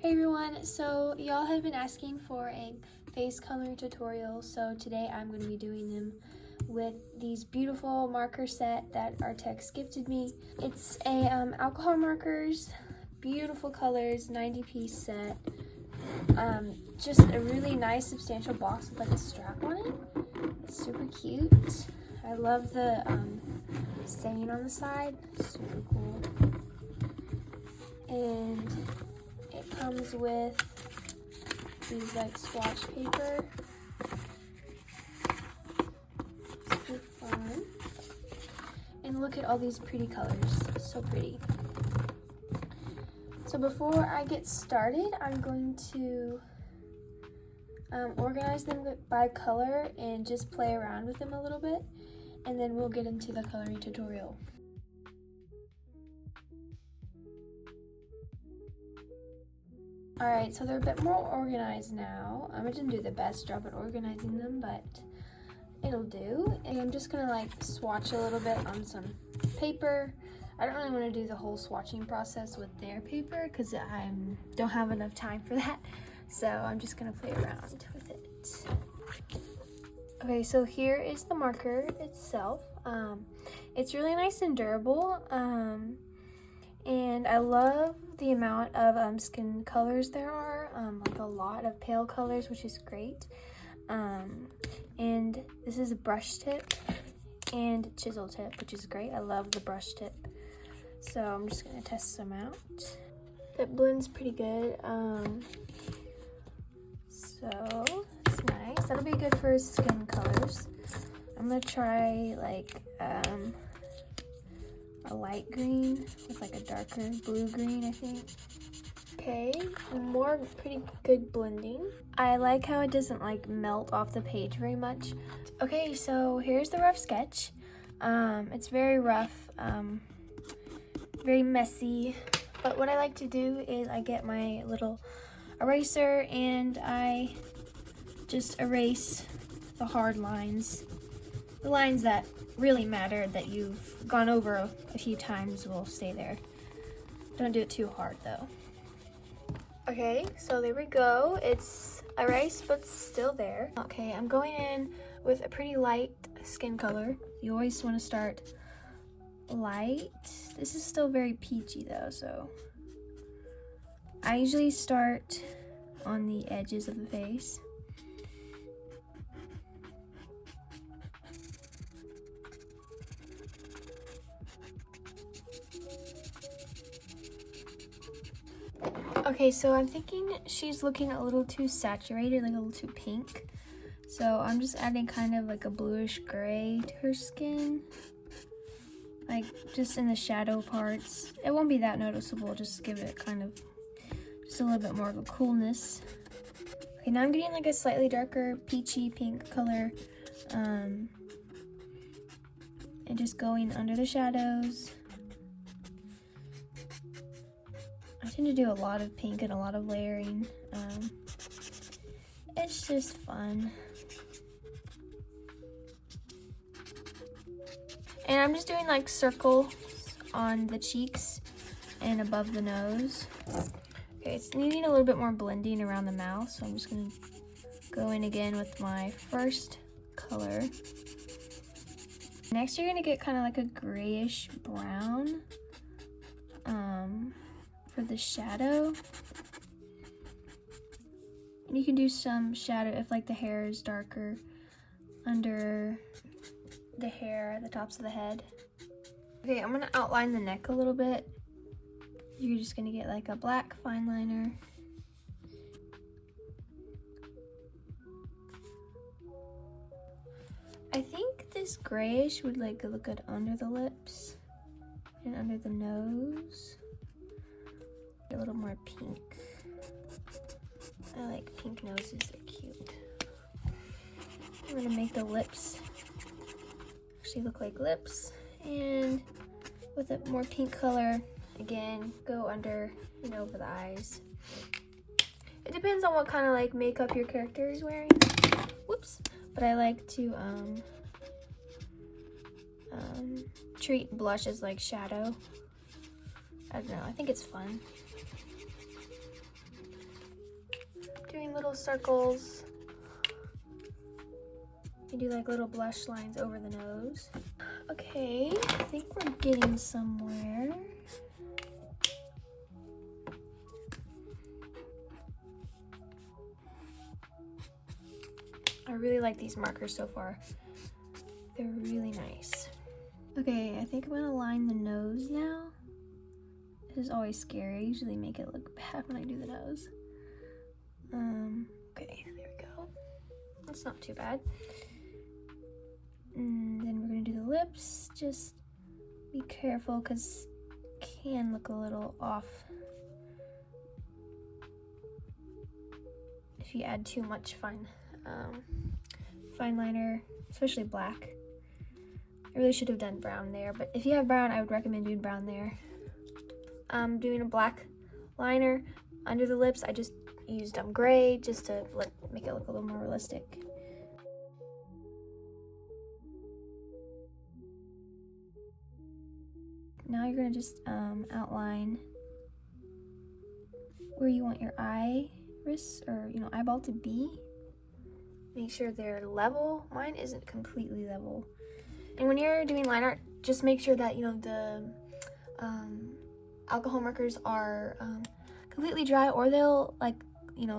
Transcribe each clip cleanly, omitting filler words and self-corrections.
Hey everyone, so y'all have been asking for a face coloring tutorial, so today I'm going to be doing them with these beautiful marker set that Arrtx gifted me. It's a alcohol markers, beautiful colors, 90-piece set. Just a really nice substantial box with like a strap on it. It's super cute. I love the stain on the side, super cool. And it comes with these like swatch paper. Super fun. And look at all these pretty colors, so pretty. So before I get started, I'm going to organize them by color and just play around with them a little bit, and then we'll get into the coloring tutorial. Alright, so they're a bit more organized now. I didn't do the best job at organizing them, but it'll do. And I'm just gonna like swatch a little bit on some paper. I don't really want to do the whole swatching process with their paper because I don't have enough time for that. So I'm just gonna play around with it. Okay, so here is the marker itself. It's really nice and durable. And I love the amount of skin colors there are, like a lot of pale colors, which is great. And this is a brush tip and chisel tip, which is great. I love the brush tip. So I'm just gonna test some out. It blends pretty good. So it's nice. That'll be good for skin colors. I'm gonna try like a light green with like a darker blue green, I think. Okay, more pretty good blending. I like how it doesn't like melt off the page very much. Okay, so here's the rough sketch. It's very rough, very messy, but what I like to do is I get my little eraser and I just erase the hard lines. The lines that really matter, that you've gone over a few times, will stay there. Don't do it too hard though. Okay, so there we go. It's erased but still there. Okay, I'm going in with a pretty light skin color. You always want to start light. This is still very peachy though, so I usually start on the edges of the face. Okay, so I'm thinking she's looking a little too saturated, like a little too pink. So I'm just adding kind of like a bluish gray to her skin. Like just in the shadow parts. It won't be that noticeable, just give it kind of just a little bit more of a coolness. Okay, now I'm getting like a slightly darker peachy pink color. And just going under the shadows. I tend to do a lot of pink and a lot of layering. It's just fun. And I'm just doing like circles on the cheeks and above the nose. Okay, it's needing a little bit more blending around the mouth, so I'm just gonna go in again with my first color. Next, you're gonna get kind of like a grayish brown for the shadow. And you can do some shadow if like the hair is darker under the hair, the tops of the head. Okay, I'm gonna outline the neck a little bit. You're just gonna get like a black fine liner. I think this grayish would like look good under the lips and under the nose. A little more pink. I like pink noses, they're cute. I'm gonna make the lips actually look like lips, and with a more pink color, again, go under and over the eyes. It depends on what kind of like makeup your character is wearing. Whoops. But I like to treat blush as like shadow. I don't know, I think it's fun. little circles. You do like little blush lines over the nose. Okay, I think we're getting somewhere. I really like these markers so far. They're really nice. Okay, I think I'm gonna line the nose now. This is always scary. I usually make it look bad when I do the nose. Okay, there we go. That's not too bad. And then we're gonna do the lips. Just be careful because it can look a little off if you add too much fine liner, especially black. I really should have done brown there, but if you have brown, I would recommend doing brown there. Doing a black liner under the lips. I just used gray just to make it look a little more realistic. Now you're gonna just outline where you want your iris or eyeball to be. Make sure they're level. Mine isn't completely level. And when you're doing line art, just make sure that the alcohol markers are completely dry, or they'll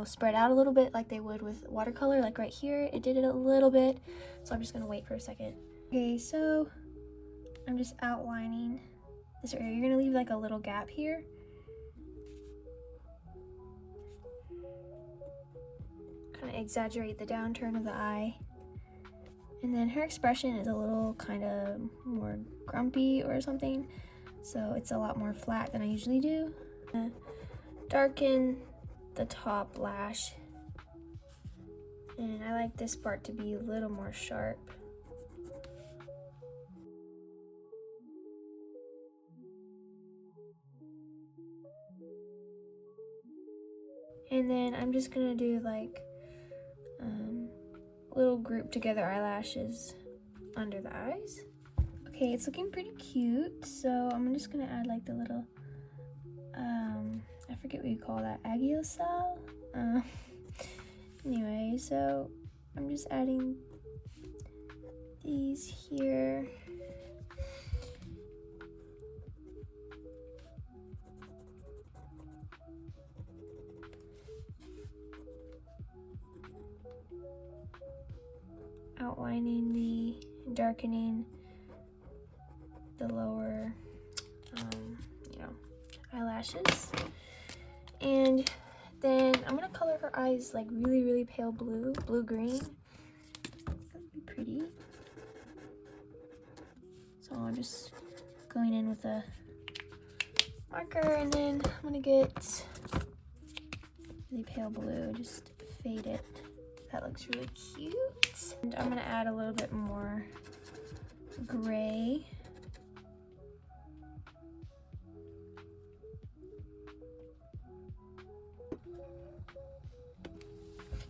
spread out a little bit like they would with watercolor. Like right here, it did it a little bit. So I'm just gonna wait for a second. Okay, so I'm just outlining this area. You're gonna leave like a little gap here. Kind of exaggerate the downturn of the eye. And then her expression is a little kind of more grumpy or something. So it's a lot more flat than I usually do. Darken the top lash. And I like this part to be a little more sharp. And then I'm just gonna do like little group together eyelashes under the eyes. Okay, it's looking pretty cute. So I'm just gonna add like the little, I forget what you call that, Agio style? Anyway, so I'm just adding these here. Outlining darkening the lower, eyelashes. And then I'm gonna color her eyes like really, really pale blue-green. That'd be pretty. So I'm just going in with a marker, and then I'm gonna get really pale blue, just fade it. That looks really cute. And I'm gonna add a little bit more gray.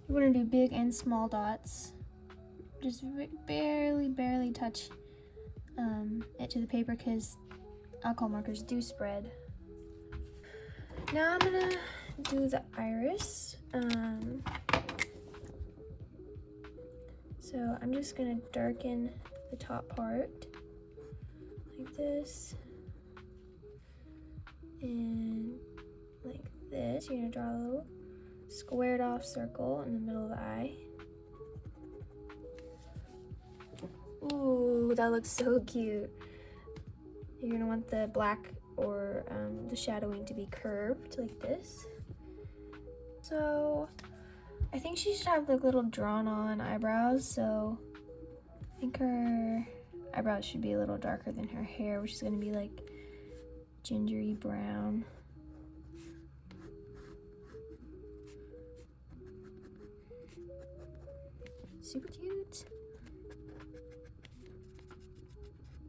You wanna do big and small dots. Just barely touch it to the paper because alcohol markers do spread. Now I'm gonna do the iris. So I'm just gonna darken the top part like this, and like this. You're gonna draw a little squared off circle in the middle of the eye. Ooh, that looks so cute. You're gonna want the black or the shadowing to be curved like this. So I think she should have like little drawn on eyebrows, so I think her eyebrows should be a little darker than her hair, which is gonna be like gingery brown. Super cute.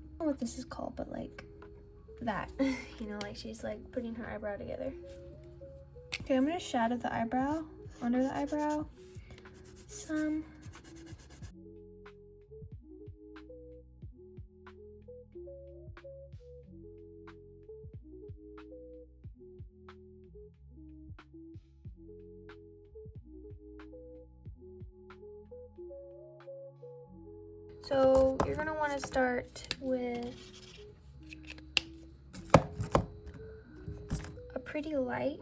I don't know what this is called, but like that, like she's like putting her eyebrow together. Okay, I'm gonna shadow the eyebrow, under the eyebrow, some. So you're gonna want to start with a pretty light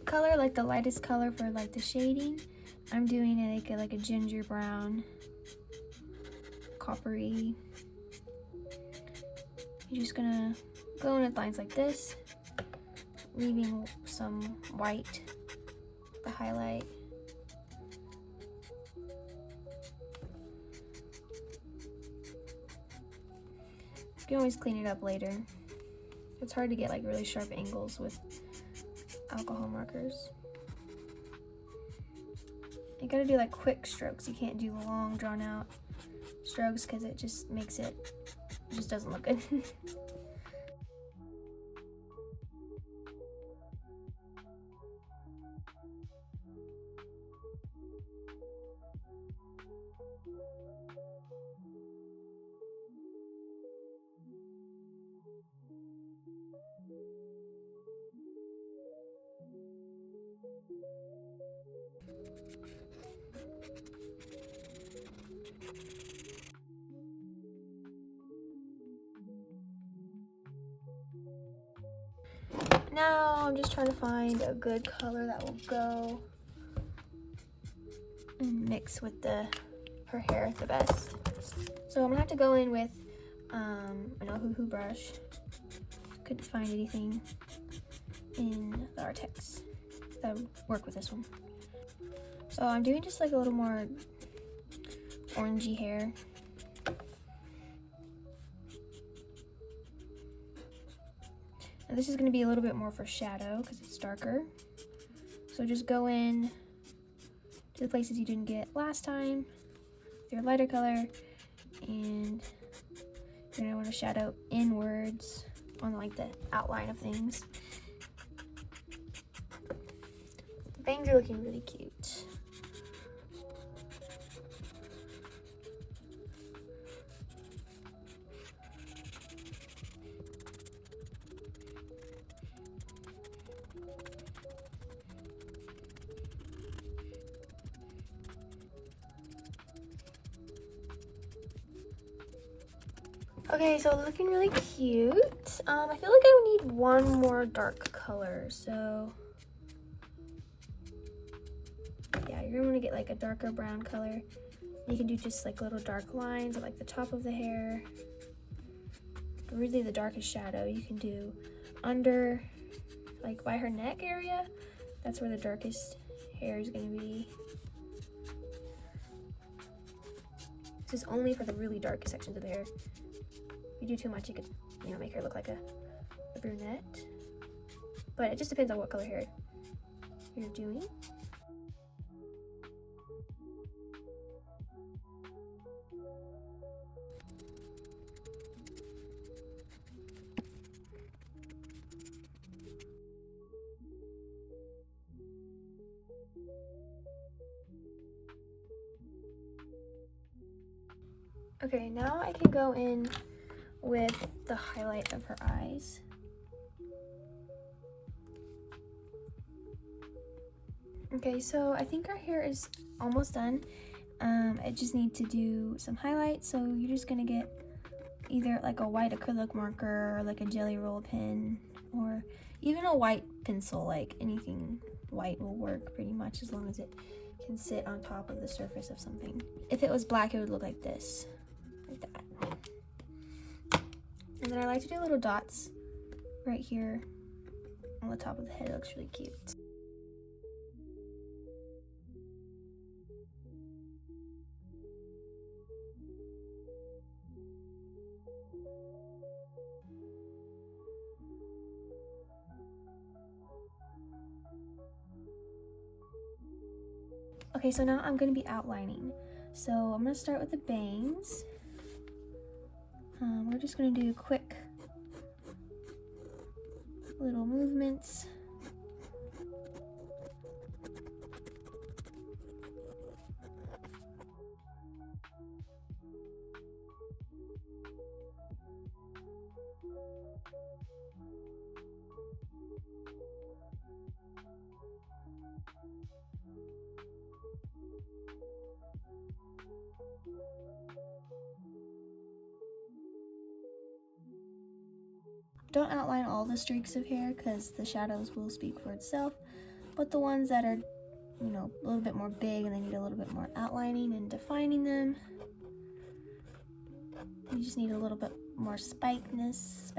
color, like the lightest color for like the shading. I'm doing like a ginger brown, coppery. You're just gonna go in with lines like this, leaving some white, the highlight. You can always clean it up later. It's hard to get like really sharp angles with alcohol markers. You gotta do like quick strokes. You can't do long drawn out strokes because it just makes it just doesn't look good. Now I'm just trying to find a good color that will go and mix with her hair the best. So I'm gonna have to go in with an Hoo brush. Couldn't find anything in the Arrtx that would work with this one. So I'm doing just like a little more orangey hair. And this is going to be a little bit more for shadow because it's darker. So just go in to the places you didn't get last time with your lighter color, and you're going to want to shadow inwards on like the outline of things. The bangs are looking really cute. Okay, so looking really cute. I feel like I would need one more dark color, so yeah, you're gonna want to get like a darker brown color. You can do just like little dark lines at like the top of the hair. But really the darkest shadow you can do under, like by her neck area. That's where the darkest hair is gonna be. This is only for the really dark sections of the hair. If you do too much, you could, make her look like a brunette. But it just depends on what color hair you're doing. Okay, now I can go in with the highlight of her eyes. Okay, so I think our hair is almost done. I just need to do some highlights, so you're just gonna get either like a white acrylic marker or like a jelly roll pen, or even a white pencil. Like anything white will work pretty much, as long as it can sit on top of the surface of something. If it was black, it would look like this, like that. And then I like to do little dots right here on the top of the head. It looks really cute. Okay, so now I'm gonna be outlining. So I'm gonna start with the bangs. We're just gonna do quick little movements. Don't outline all the streaks of hair because the shadows will speak for itself, but the ones that are, you know, a little bit more big and they need a little bit more outlining and defining them, you just need a little bit more spikiness.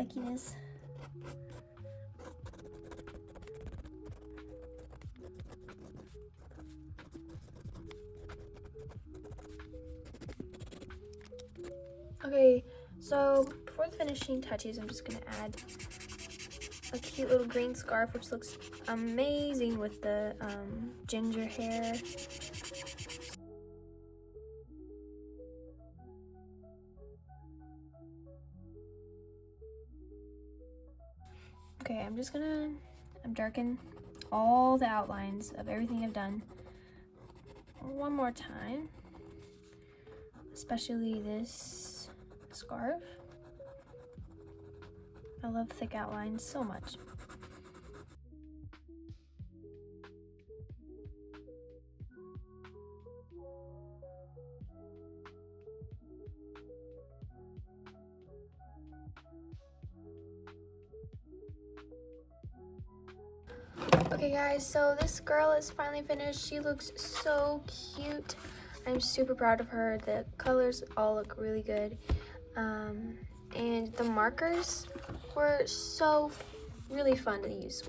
Okay, so before the finishing touches, I'm just gonna add a cute little green scarf, which looks amazing with the ginger hair. Okay, I'm darken all the outlines of everything I've done one more time, especially this scarf. I love thick outlines so much. Okay guys, so this girl is finally finished. She looks so cute. I'm super proud of her. The colors all look really good. And the markers were really fun to use.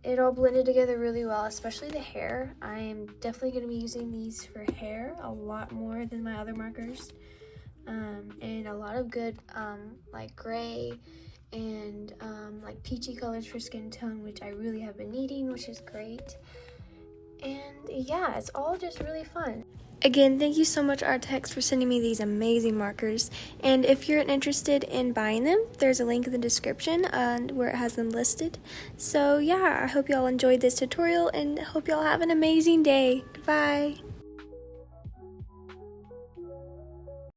It all blended together really well, especially the hair. I am definitely going to be using these for hair a lot more than my other markers. And a lot of good like gray and like peachy colors for skin tone, which I really have been needing, which is great. And yeah, it's all just really fun. Again, thank you so much, Arrtx, for sending me these amazing markers. And if you're interested in buying them, there's a link in the description where it has them listed. So yeah, I hope y'all enjoyed this tutorial and hope y'all have an amazing day. Goodbye.